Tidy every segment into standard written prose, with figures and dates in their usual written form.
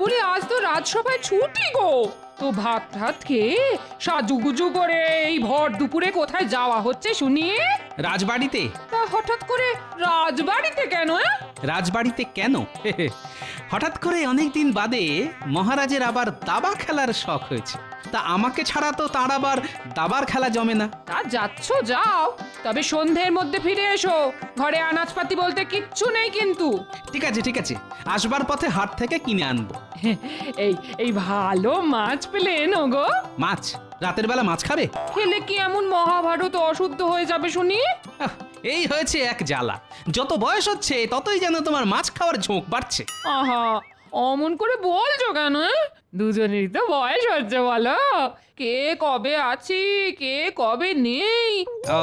বলি আজ তো রাজসভায় ছুটি গো। তো ভাত টাত খেয়ে সাজুগুজু করে এই ভর দুপুরে কোথায় যাওয়া হচ্ছে শুনি? রাজবাড়িতে। তা হঠাৎ করে রাজবাড়িতে কেন? রাজবাড়িতে কেন? হঠাৎ করে অনেকদিন বাদে মহারাজের আবার দাবা খেলার শখ হয়েছে। তা আমাকে ছাড়া তো তার আবার দাবার খেলা জমে না। তা যাচ্ছ যাও, তবে সন্ধ্যের মধ্যে ফিরে এসো। ঘরে আনাজপাতি বলতে কিচ্ছু নেই কিন্তু। ঠিক আছে ঠিক আছে, আসবার পথে হাট থেকে কিনে আনবো। এই এই ভালো মাছ পেলে এনো গো। মাছ? রাতের বেলা মাছ খাবে? খেলে কি এমন মহাভারত অশুদ্ধ হয়ে যাবে শুনি? আহ, এই হয়েছে এক জ্বালা। যত বয়স হচ্ছে ততই যেন তোমার মাছ খাওয়ার ঝোঁক বাড়ছে। আহা, অমন করে বলছো কেন? দুজনেরই তো বয়স হচ্ছে বলো। কে কবে আছি কে কবে নেই। ও,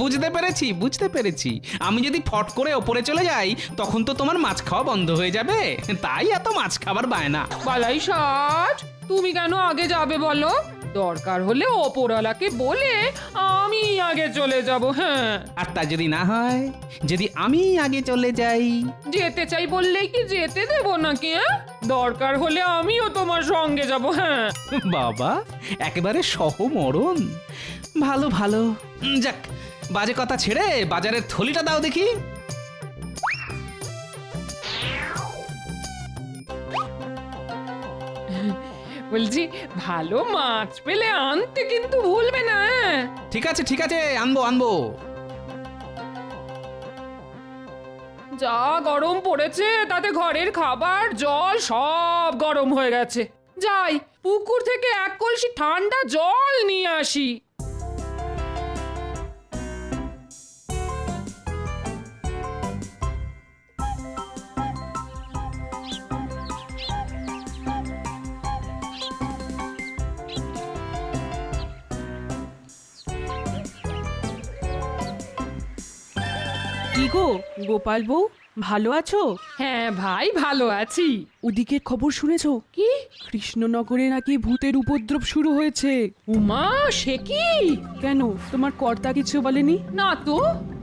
বুঝতে পেরেছি বুঝতে পেরেছি। আমি যদি ফট করে ওপরে চলে যাই তখন তো তোমার মাছ খাওয়া বন্ধ হয়ে যাবে, তাই এত মাছ খাবার বায়না। বালাই ষাট, তুমি কেন আগে যাবে বলো? দরকার হলে ওপরওয়ালাকে বলে আমি আগে চলে যাব। হ্যাঁ, আর তা যদি না হয়, যদি আমি আগে চলে যাই? যেতে চাই বললেই কি যেতে দেবো নাকি? দরকার হলে আমিও তোমার সঙ্গে যাব। হ্যাঁ, বাবা, একেবারে সহমরণ। ভালো ভালো। যাক, বাজে কথা ছেড়ে বাজারের থলিটা দাও দেখি। বলছি ভালো মাছ পেলে আনতে কিন্তু ভুলবে না। ঠিক আছে ঠিক আছে, আনবো আনবো। যা গরম পড়েছে তাতে ঘরের খাবার জল সব গরম হয়ে গেছে। যাই পুকুর থেকে এক কলসি ঠান্ডা জল নিয়ে আসি। কি গো গোপাল বউ, ভালো আছো? হ্যাঁ ভাই, ভালো আছি। ওদিকের খবর শুনেছো? কি? কৃষ্ণনগরে নাকি ভূতের উপদ্রব শুরু হয়েছে। উমা, সে কি? কেন, তোমার কর্তা কিছু বলেনি? না তো।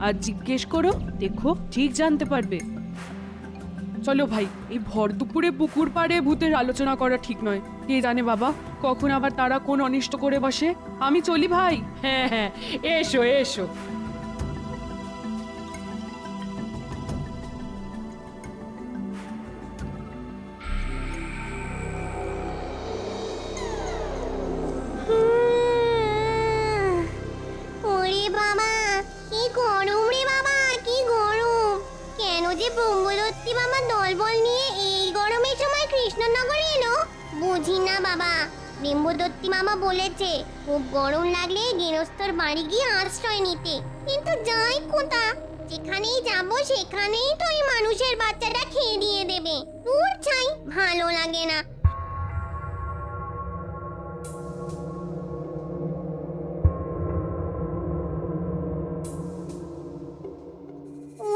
আর জিজ্ঞেস করো, দেখো ঠিক জানতে পারবে। চলো ভাই, এই ভর দুপুরে পুকুর পাড়ে ভূতের আলোচনা করা ঠিক নয়। কে জানে বাবা, কখন আবার তারা কোন অনিষ্ট করে বসে। আমি চলি ভাই। হ্যাঁ হ্যাঁ, এসো এসো। ওরে বাবা, কি গরম রে বাবা, কি গরম! কেন যে ব্রহ্মদত্তি বাবা দলবল নিয়ে এই গরমের সময় কৃষ্ণনগরে এলো বুঝি না বাবা। ব্রহ্মদত্তি মামা বলেছে খুব গরম লাগলে গৃহস্থর বাড়ি গিয়ে আশ্রয় নিতে, কিন্তু যাই কোথা, যেখানেই যাব সেখানেই তো এই মানুষের বাচ্চাটা খেয়ে দিয়ে দেবে। দূর চাই, ভালো লাগে না।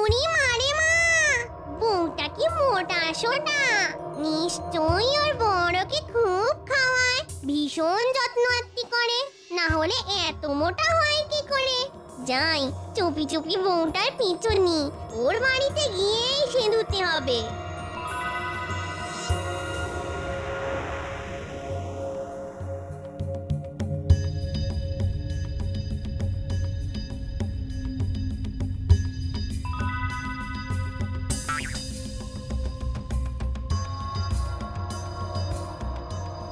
উনি মারে মা, বউটা কি মোটা সোটা, নিশ্চয়ই ওর বড়কে খুব খাওয়ায়, ভীষণ যত্ন আত্তি করে, না হলে এত মোটা হয় কি করে। যাই চুপি চুপি বউটার পিছু নি, ওর বাড়িতে গিয়েই সিঁদুরতে হবে।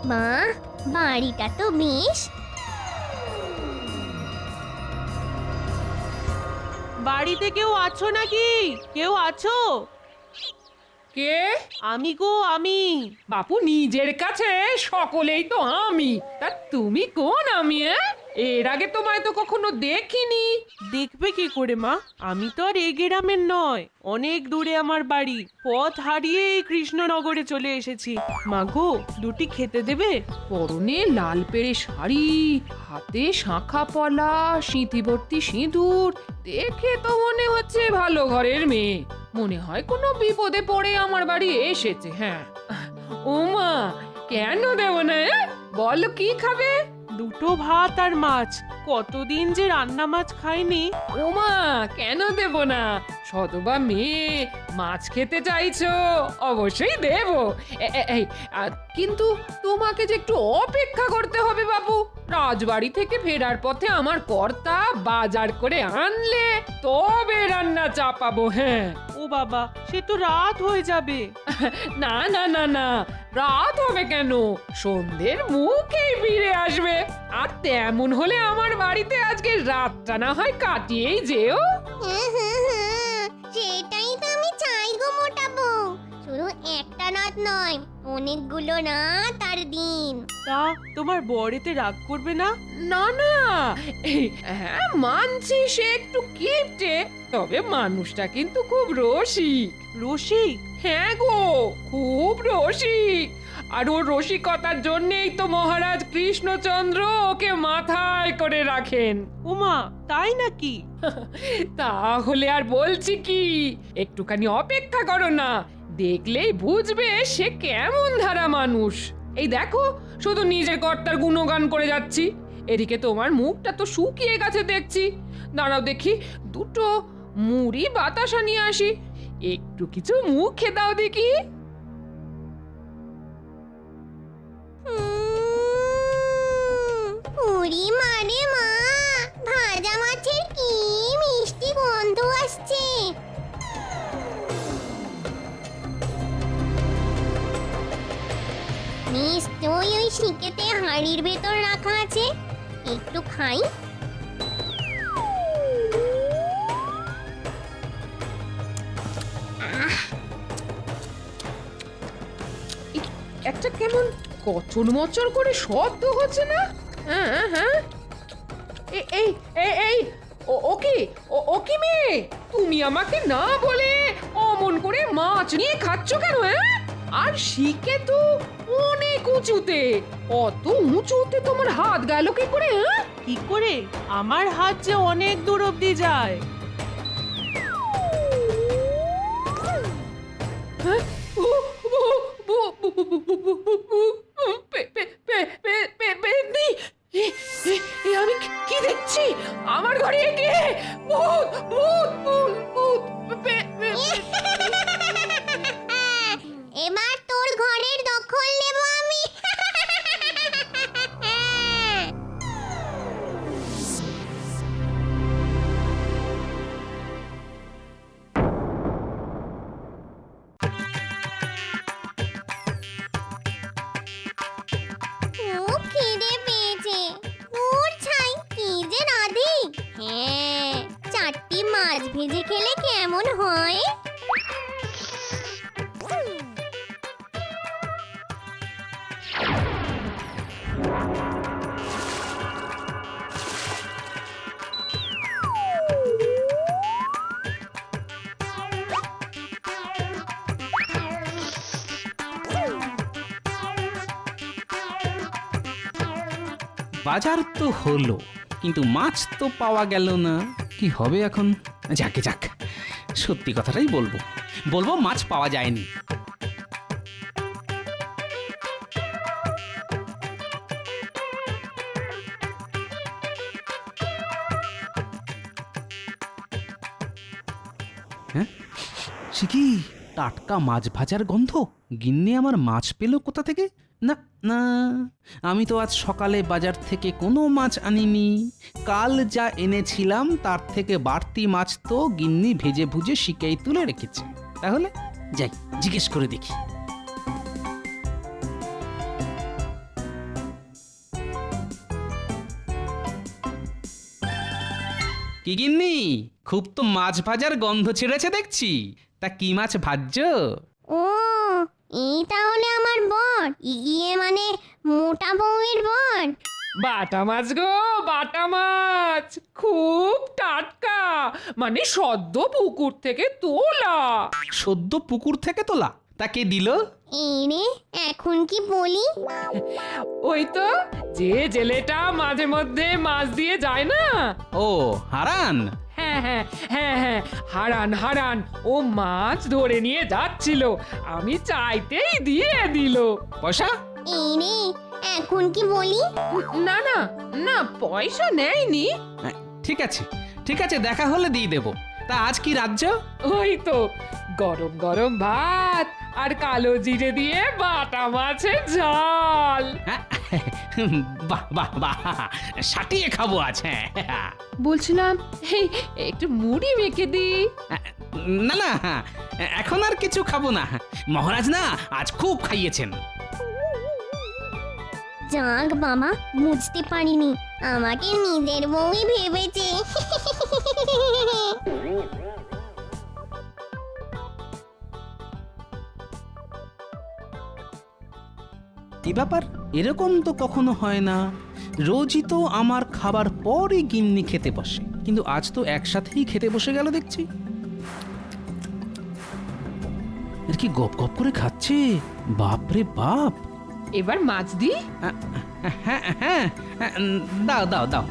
মা, বাড়িটা তো বেশ। বাড়িতে কেউ আছো নাকি? কেউ আছো? কে? আমি গো, আমি। বাপু, নিজের কাছে সকলেই তো আমি, তা তুমি কোন আমি? এর আগে তোমায় তো কখনো দেখিনি। দেখবে কি করে মা, আমি তো আর এই গ্রামের নয়, অনেক দূরে আমার বাড়ি। পথ হারিয়ে এই কৃষ্ণনগরে চলে এসেছি। মা গো, দুটি খেতে দেবে? পরনে লাল পেড়ে শাড়ি, হাতে শাঁখা পলা, সিঁথি ভর্তি সিঁদুর, দেখে তো মনে হচ্ছে ভালো ঘরের মেয়ে। মনে হয় কোনো বিপদে পড়ে আমার বাড়ি এসেছে। হ্যাঁ, ওমা, কেন দেব না? বলো কি খাবে? দুটো ভাত আর মাছ। কতদিন যে রান্না মাছ খাইনি। ওমা, কেন দেব না? সদবা মেয়ে মাছ খেতে চাইছো, অবশ্যই দেব। এই কিন্তু তোমাকে যে একটু অপেক্ষা করতে হবে বাবু। রাজবাড়ি থেকে ফেরার পথে আমার কর্তা বাজার করে আনলে তবে রান্না চাপাবো। হ্যাঁ, ও বাবা, সে তো রাত হয়ে যাবে। না না না না, রাত হবে কেন, সন্ধ্যের মুখেই ফিরে আসবে। আর তেমন হলে আমার বাড়িতে আজকে রাতটা না হয় কাটিয়েই যেও। সেটাই তো আমি চাই গো মোটা বউ। শুধু একটা রাত নয়, অনেকগুলো রাত আর দিন। তা তোমার বর এতে রাগ করবে না? না না, হ্যাঁ মানছি সে একটু কিপটে, তবে মানুষটা কিন্তু খুব রসিক। রসিক? হ্যাঁ গো, খুব রসিক। আর ওর রসিকতার জন্যেই তো মহারাজ কৃষ্ণচন্দ্র ওকে মাথায় করে রাখেন। ওমা, তাই নাকি? তাহলে আর বলছি কি, একটুখানি অপেক্ষা করো না, দেখলেই বুঝবে সে কেমন ধারা মানুষ। এই দেখো, শুধু নিজের কর্তার গুণগান করে যাচ্ছি, এদিকে তোমার মুখটা তো শুকিয়ে গেছে দেখছি। দাঁড়াও দেখি, দুটো মুড়ি বাতাসা নিয়ে আসি, একটু কিছু মুখে দাও দেখি। পুরি মানে মা, ভাজা মাছের কি মিষ্টি গন্ধ আসছে। নিশ্চয়ই ওই শিকেতে হাঁড়ির ভেতর রাখা আছে, একটু খাই। একটা কেমন কচর মচর করে শব্দ হচ্ছে না? হ্যাঁ হ্যাঁ, এই এই এই ও কি মেয়ে, তুমি আমাকে না বলে অমন করে মাছ নিয়ে খাচ্ছ কেন? হ্যাঁ, আর শিকে তো অনেক উঁচুতে, অত উঁচুতে তোমার হাত গেল কি করে? হ্যাঁ, কি করে? আমার হাত যে অনেক দূর অব্দি যায়। হ্যাঁ? আমি কি দেখছি? আমার ঘরে কে? ভূত ভূত ভূত ভূত! এবার তোর ঘরের দখল নেব আমি। খুব খিদে পেয়েছে। ওর ছাই কি যে রাধি। হ্যাঁ, 4টি মাছ ভেজে খেলে কেমন হয়? বাজার তো হলো, কিন্তু মাছ তো পাওয়া গেল না। কি হবে এখন? যাকে যাক, সত্যি কথাটাই বলবো, মাছ পাওয়া যায়নি। হ্যাঁ, সে কি টাটকা মাছ ভাজার গন্ধ? গিন্নি আমার মাছ পেল কোথা থেকে? না না, আমি তো আজ সকালে বাজার থেকে কোনো মাছ আনিনি। কাল যা এনেছিলাম তার থেকে বাড়তি মাছ তো গিন্নি ভেজে ভুজে শিকেই তুলে রেখেছে। তাহলে যাই জিজ্ঞেস করে দেখি। কি গিন্নি, খুব তো মাছ ভাজার গন্ধ ছেড়েছে দেখছি। তা কি মাছ ভাজছো? ও, এই তাহলে আমার বর, ইয়ে মানে মোটা বউয়ের বর। বাটা মাছ গো, বাটা মাছ, খুব টাটকা, মানে সদ্য পুকুর থেকে তোলা। সদ্য পুকুর থেকে তোলা? তাকে দিল? এই রে, এখন কি বলি? ওই তো, যে জেলেটা মাঝে মধ্যে মাছ দিয়ে যায় না। ও, হারান। হ্যাঁ হ্যাঁ হ্যাঁ হ্যাঁ, হারান হারান, ও মাছ ধরে নিয়ে যাচ্ছিল, আমি চাইতেই দিয়ে দিল। পয়সা? এই রে, এখন কি বলি? না না না, পয়সা নেয়নি। ঠিক আছে, দেখা হলে দিয়ে দেবো। তা আজ কি রাজ্য? ওই তো গরম গরম ভাত আর কালো জিরে দিয়ে বাটা মাছের ঝাল। হ্যাঁ, বাহ বাহ বাহ, সাটিয়ে খাবো আজ। হ্যাঁ, বলছিলাম এই একটু মুড়ি মেখে দি। না না, এখন আর কিছু খাবো না। মহারাজ না আজ খুব খাইয়েছেন। যাক মামা, বুঝতে পারিনি আমাকে নিজের বউই ভেবেছে। কি ব্যাপার, এরকম তো কখনো হয় না। রোজই তো আমার খাবার পরই গিন্নি খেতে বসে, কিন্তু আজ তো একসাথেই খেতে বসে গেল দেখছি। এর কি গপ গপ করে খাচ্ছে, বাপরে বাপ। এবার মাছ দি। হ্যাঁ হ্যাঁ হ্যাঁ, দাও দাও দাও।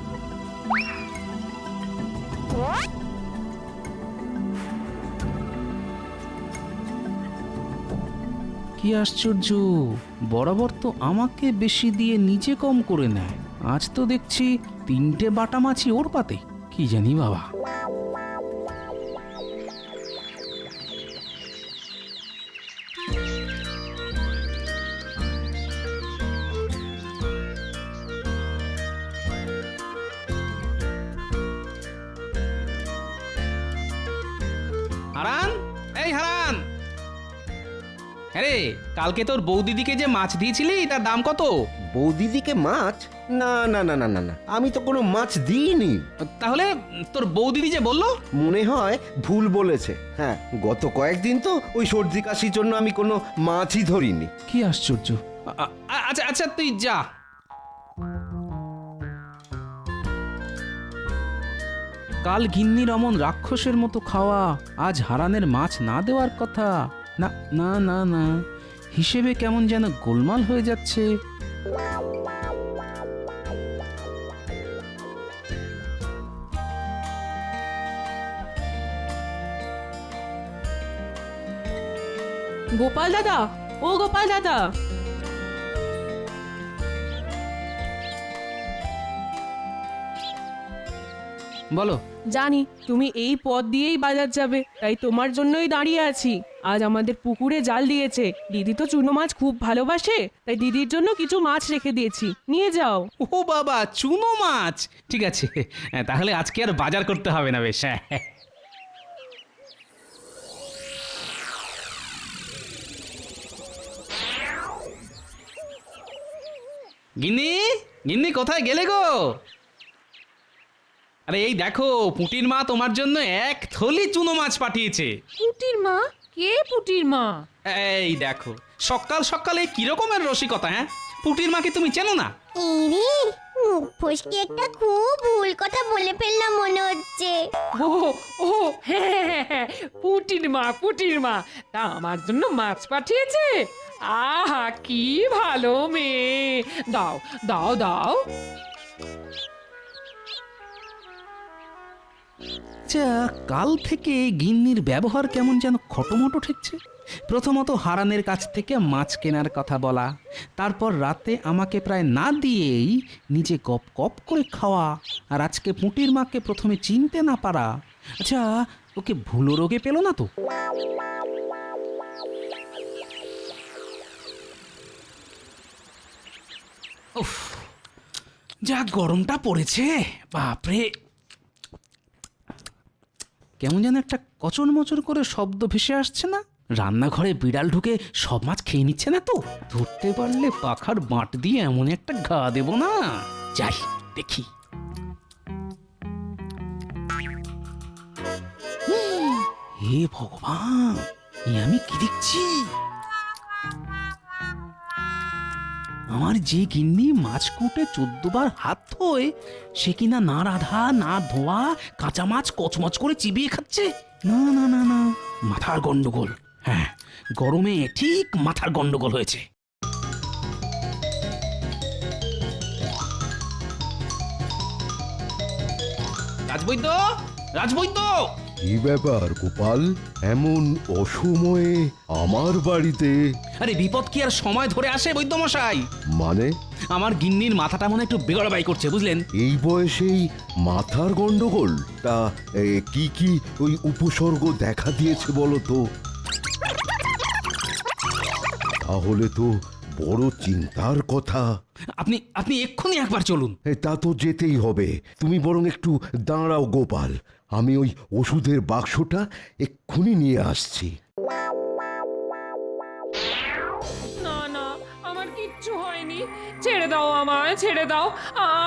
কি আশ্চর্য, বরাবর তো আমাকে বেশি দিয়ে নিজে কম করে নেয়, আজ তো দেখছি 3টে বাটা মাছি ওর পাতে। কি জানি বাবা। হারান, এই হারান। আরে কালকে তোর বৌদিদিকে যে মাছ দিয়েছিলি তার দাম কত? বৌদিদিকে মাছ? না না না না না না, আমি তো কোনো মাছ দিইনি। তাহলে তোর বৌদিদি যে বললো? মনে হয় ভুল বলেছে। হ্যাঁ, গত কয়েকদিন তো ওই সর্দি কাশির জন্য আমি কোনো মাছই ধরিনি। কি আশ্চর্য। আচ্ছা আচ্ছা, তুই যা। কাল গিন্নির অমন রাক্ষসের মতো খাওয়া, আজ হারানের মাছ না দেওয়ার কথা। না না না না, হিসেবে কেমন যেন গোলমাল হয়ে যাচ্ছে। গোপাল দাদা, ও গোপাল দাদা, বলো। জানি তুমি এই পথ দিয়েই বাজার যাবে, তাই তোমার জন্যই দাঁড়িয়ে আছি। আজ আমাদের পুকুরে জাল দিয়েছে, দিদি তো চুনো মাছ খুব ভালোবাসে, তাই দিদির জন্য কিছু মাছ রেখে দিয়েছি, নিয়ে যাও। ও বাবা, চুনো মাছ! ঠিক আছে, তাহলে আজকে আর বাজার করতে হবে না। বেশ। গিন্নি, গিন্নি কোথায় গেলে গো? আরে এই দেখো, পুটির মা তোমার জন্য 1 থলি চুনো মাছ পাঠিয়েছে। পুটির মা? কে পুটির মা? এই দেখো, সকাল সকালে কি রকমের রসিকতা! হ্যাঁ, পুটির মাকে তুমি চেনো না? এই রে, মুখ ফসকে একটা খুব ভুল কথা বলে ফেললাম মনে হচ্ছে। ও ও হ্যাঁ হ্যাঁ হ্যাঁ, পুটির মা, পুটির মা। তা আমার জন্য মাছ পাঠিয়েছে? আহা, কি ভালো মেয়ে। দাও দাও দাও। আচ্ছা, কাল থেকে গিন্নির ব্যবহার কেমন যেন খটোমটো ঠেকছে। প্রথমত হারানের কাছ থেকে মাছ কেনার কথা বলা, তারপর রাতে আমাকে প্রায় না দিয়েই নিজে গপ গপ করে খাওয়া, আর আজকে পুঁটির মাকে প্রথমে চিনতে না পারা। আচ্ছা, ওকে ভুলো রোগে পেল না তো? উফ, যা গরমটা পড়েছে, বাপরে। কেমন যেন একটা কচর মচর করে শব্দ ভেসে আসছে না? রান্নাঘরে বিড়াল ঢুকে সব মাছ খেয়ে নিচ্ছে না তো? ধরতে পারলে পাখার বাঁট দিয়ে এমন একটা ঘা দেব না। যাই দেখি। হে ভগবান, এ আমি কি দেখছি? আমার যে গিন্নি মাছ কুটে 14 বার হাত ধোয়, সে কিনা না রাধা না ধোয়া কাঁচা মাছ কচমচ করে চিবিয়ে খাচ্ছে। না না না না, মাথার গন্ডগোল। হ্যাঁ, গরমে ঠিক মাথার গন্ডগোল হয়েছে। রাজবৈদ্য, রাজবৈদ্য! কি ব্যাপার গোপাল, এমন অসময়ে আমার বাড়িতে? আরে বিপদ কি আর সময় ধরে আসে বৈদ্যমশাই? মানে আমার গিন্নির মাথাটা মনে একটু বেগড়াবাই করছে, বুঝলেন? এই বয়সেই মাথার গন্ডগোল? তা কি কি ওই উপসর্গ দেখা দিয়েছে বলো তো? তাহলে তো বড় চিন্তার কথা। আপনি আপনি এক্ষুনি একবার চলুন। তা তো যেতেই হবে। তুমি বরং একটু দাঁড়াও গোপাল, আমি ওই ওষুধের বাক্সটা এক্ষুনি নিয়ে আসছি। না না, আমার কিচ্ছু হয়নি, ছেড়ে দাও আমায়, ছেড়ে দাও।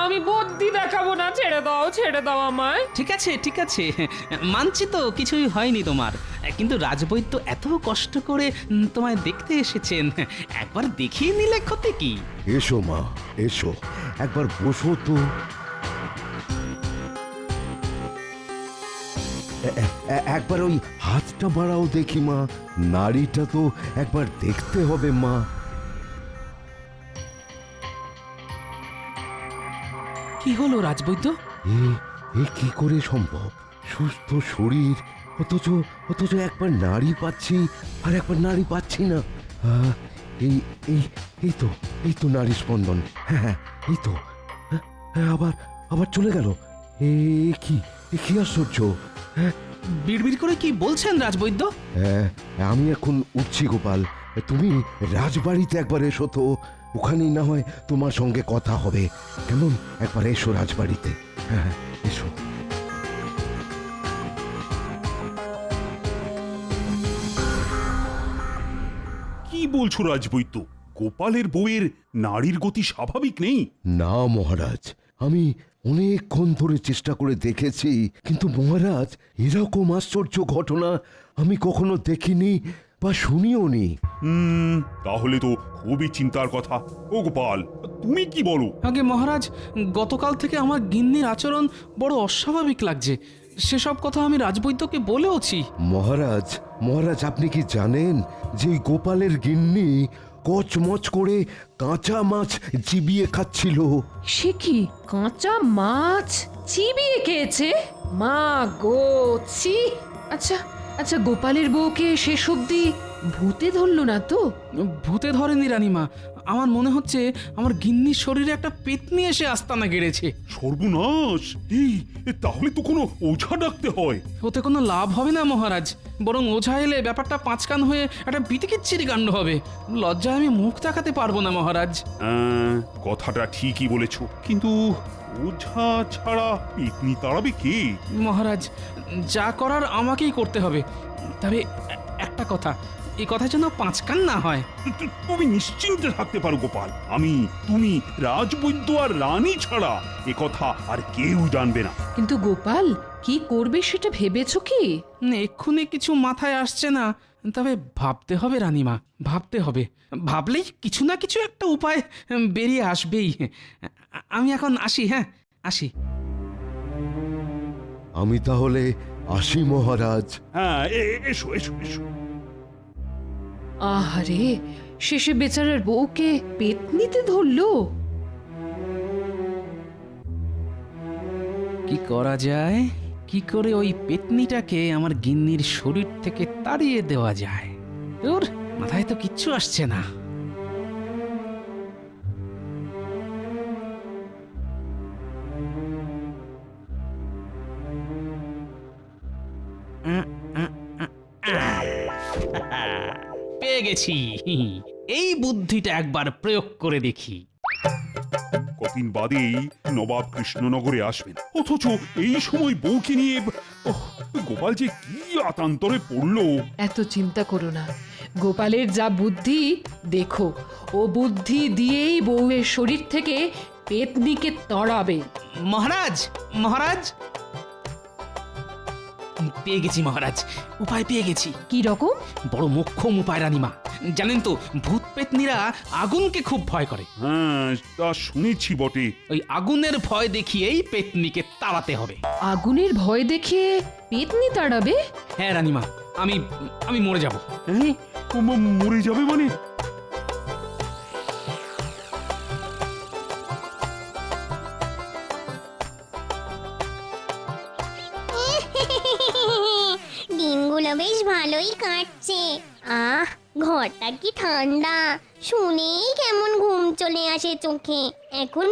আমি বুদ্ধি দেখাবো না, ছেড়ে দাও আমায়। ঠিক আছে ঠিক আছে, মানছি তো কিছুই হয়নি তোমার, কিন্তু রাজবৈদ্য এত কষ্ট করে তোমায় দেখতে এসেছেন, একবার দেখিয়ে নিলে ক্ষতি কি? এসো মা, এসো, একবার বসো তো। একবার ওই হাতটা বাড়াও দেখি মা, নাড়িটা তো একবার দেখতে হবে মা। কি হলো রাজবৈদ্য? এ এ কি করে সম্ভব? সুস্থ শরীর, অথচ অথচ একবার নাড়ি পাচ্ছি আর একবার নাড়ি পাচ্ছি না। এই এই এই তো নাড়ি স্পন্দন। হ্যাঁ হ্যাঁ, এই তো। হ্যাঁ, আবার আবার চলে গেল। এ কি আশ্চর্য! হ্যাঁ বিড়বিড় করে কি বলছেন রাজবৈদ্য? হ্যাঁ, আমি এখন উঠছি গোপাল, তুমি রাজবাড়িতে একবার এসো তো, ওখানেই না হয় তোমার সঙ্গে কথা হবে। কেমন? একবার এসো রাজবাড়িতে। হ্যাঁ হ্যাঁ, এসো। কি বলছো রাজবৈদ্য? গোপালের বউয়ের নাড়ির গতি স্বাভাবিক নেই? না মহারাজ, আমি অনেকক্ষণ ধরে চেষ্টা করে দেখেছি, কিন্তু মহারাজ এরকম আশ্চর্য ঘটনা আমি কখনো দেখিনি বা শুনিও নি। তাহলে তো খুবই চিন্তার কথা। ও গোপাল, তুমি কি বলো? আগে মহারাজ, গতকাল থেকে আমার গিন্নির আচরণ বড় অস্বাভাবিক লাগছে, সেসব কথা আমি রাজবৈদ্যকে বলেওছি। মহারাজ, মহারাজ আপনি কি জানেন যে ওই গোপালের গিন্নি কচমচ করে কাঁচা মাছ চিবিয়ে খাচ্ছিল? সে কি, কাঁচা মাছ চিবিয়ে খেয়েছে? মা গো, ছি! আচ্ছা আচ্ছা, গোপালের বউকে শেষ অবধি ভূতে ধরলো না তো? ভূতে ধরেনি রানীমা, আমার মনে হচ্ছে আমার গিন্নির শরীরে একটা পেতনি এসে আস্তানা গেড়েছে। সর্বনাশ! তাহলে তো কোনো ওঝা ডাকতে হয়। ওতে কোনো লাভ হবে না মহারাজ, বরং ওঝা এলে ব্যাপারটা পাঁচকান হয়ে একটা বিতিকিচ্ছিরি কাণ্ড হবে। লজ্জায় আমি মুখ দেখাতে পারবো না মহারাজ। কথাটা ঠিকই বলেছ, কিন্তু ওঝা ছাড়া পেতনি তাড়াবে কে? মহারাজ, যা করার আমাকেই করতে হবে। তবে একটা কথা, এই কথা যেন পাঁচকান না হয়। তুমি নিশ্চিন্তে থাকতে পারো গোপাল, আমি, তুমি, রাজবৈদ্য আর রানী ছাড়া এ কথা আর কেউ জানবে না। কিন্তু গোপাল কি করবে সেটা ভেবেছো কি? এক্ষুনি কিছু মাথায় আসছে না, তবে ভাবতে হবে রানীমা, ভাবতে হবে। ভাবলেই কিছু না কিছু একটা উপায় বেরিয়ে আসবেই। আমি এখন আসি, হ্যাঁ আসি। আমি তাহলে আসি মহারাজ। হ্যাঁ, এসো এসো এসো। আহারে, শেষে বেচারার বউকে পেতনিতে ধরলো। কি করা যায়, কি করে ওই পেতনিটাকে আমার গিন্নির শরীর থেকে তাড়িয়ে দেওয়া যায়? তোর মাথায় তো কিচ্ছু আসছে না। পেয়ে গেছি, এই বুদ্ধিটা একবার প্রয়োগ করে দেখি। কদিন বাদেই নবাব কৃষ্ণনগরে আসবেন, অথচ এই সময় বউকে নিয়ে গোপাল যে কি আতান্তরে পড়লো। এত চিন্তা করো না, গোপালের যা বুদ্ধি দেখো, ও বুদ্ধি দিয়েই বউয়ের শরীর থেকে পেতনিকে তাড়াবে। মহারাজ, মহারাজ, পেয়ে গেছি মহারাজ, উপায় পেয়ে গেছি। কি রকম? বড় মোক্ষম উপায় রানীমা। জানেন তো, ভূত পেতনিরা আগুনকে খুব ভয় করে। হ্যাঁ, তা শুনেছি বটে। ওই আগুনের ভয় দেখিয়েই পেতনিকে তাড়াতে হবে। আগুনের ভয় দেখিয়ে পেতনি তাড়াবে? হ্যাঁ রানীমা, আমি আমি মরে যাব। হ্যাঁ, ও মরে যাবে মানে? দিনগুলো বেশ ভালোই কাটছে। আহ, ঘরটা কি ঠান্ডা, শুনেই কেমন ঘুম চলে আসে চোখে। এখন